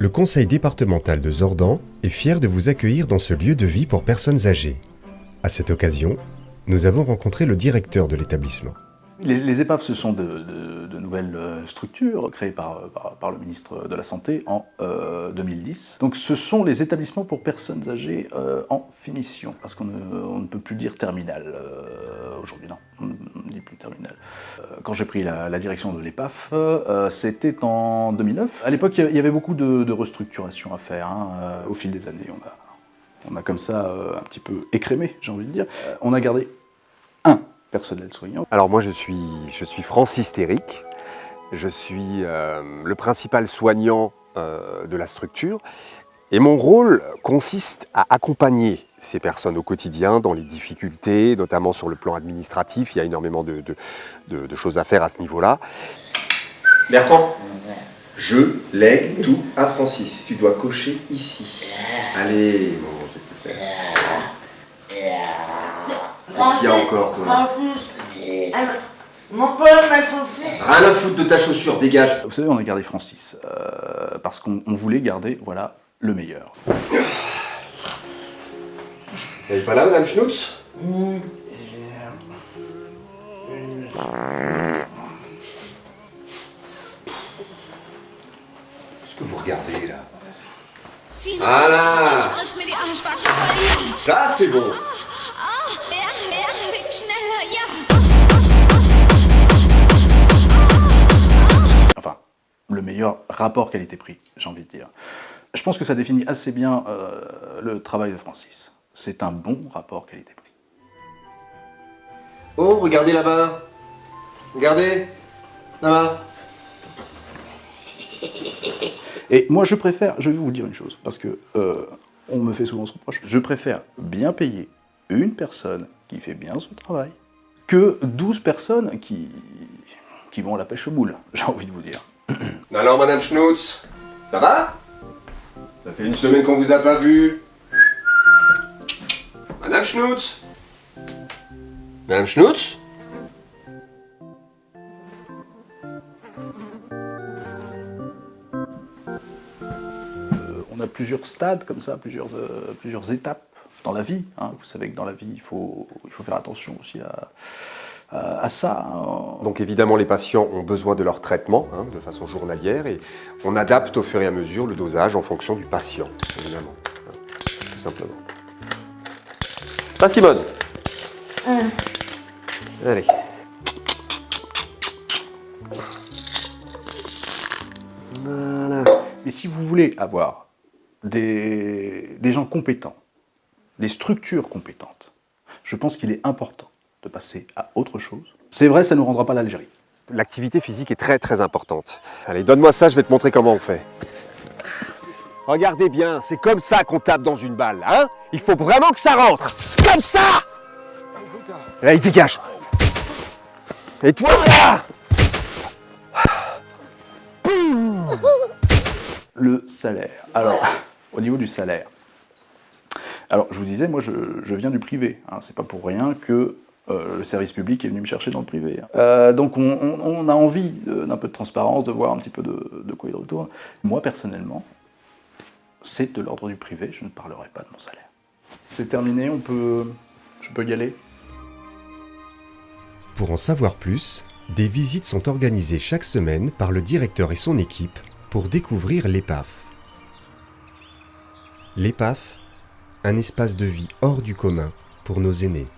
Le conseil départemental de Zordan est fier de vous accueillir dans ce lieu de vie pour personnes âgées. À cette occasion, nous avons rencontré le directeur de l'établissement. Les EHPAD, ce sont de nouvelles structures créées par le ministre de la Santé en 2010. Donc ce sont les établissements pour personnes âgées en finition, parce qu'on ne peut plus dire terminal aujourd'hui, non, on ne dit plus terminal. Quand j'ai pris la direction de l'EPAF, c'était en 2009. À l'époque, il y avait beaucoup de restructuration à faire, hein. Au fil des années, on a comme ça un petit peu écrémé, j'ai envie de dire. On a gardé un personnel soignant. Alors moi je suis Francis Théric, je suis le principal soignant de la structure et mon rôle consiste à accompagner ces personnes au quotidien dans les difficultés, notamment sur le plan administratif. Il y a énormément de choses à faire à ce niveau-là. Bertrand, je lègue tout à Francis. Tu dois cocher ici. Allez, mon tu peux faire. Qu'est-ce qu'il y a encore, toi? Mon poème m'a chaussé. Rien à foutre de ta chaussure, dégage. Vous savez, on a gardé Francis, parce qu'on voulait garder, voilà, le meilleur. Elle est pas là, Madame Schnutz? Qu'est-ce que vous regardez, là? Voilà. Ça, c'est bon. Enfin, le meilleur rapport qualité-prix, j'ai envie de dire. Je pense que ça définit assez bien le travail de Francis. C'est un bon rapport qualité-prix. Oh, regardez là-bas. Regardez. Là-bas. Et moi, je préfère, je vais vous dire une chose, parce que on me fait souvent ce reproche, je préfère bien payer une personne qui fait bien son travail que 12 personnes qui vont à la pêche aux moules, j'ai envie de vous dire. Alors, Madame Schnutz, ça va? Ça fait une semaine qu'on vous a pas vu. Madame Schnutz? Madame Schnutz? On a plusieurs stades comme ça, plusieurs étapes dans la vie, hein. Vous savez que dans la vie, il faut faire attention aussi à ça, hein. Donc évidemment, les patients ont besoin de leur traitement, hein, de façon journalière, et on adapte au fur et à mesure le dosage en fonction du patient, évidemment, hein, tout simplement. Pas Simone. Allez. Voilà. Mais si vous voulez avoir des gens compétents, des structures compétentes, je pense qu'il est important de passer à autre chose. C'est vrai, ça ne nous rendra pas l'Algérie. L'activité physique est très très importante. Allez, donne-moi ça, je vais te montrer comment on fait. Regardez bien, c'est comme ça qu'on tape dans une balle, hein? Il faut vraiment que ça rentre. Comme ça! Allez, dégage. Et toi, là! Le salaire. Alors, au niveau du salaire, alors je vous disais, moi je viens du privé, hein. C'est pas pour rien que le service public est venu me chercher dans le privé. Donc on a envie d'un peu de transparence, de voir un petit peu de quoi il retourne. Moi personnellement, c'est de l'ordre du privé, je ne parlerai pas de mon salaire. C'est terminé, je peux y aller. Pour en savoir plus, des visites sont organisées chaque semaine par le directeur et son équipe pour découvrir l'EPAF. L'EPAF, un espace de vie hors du commun pour nos aînés.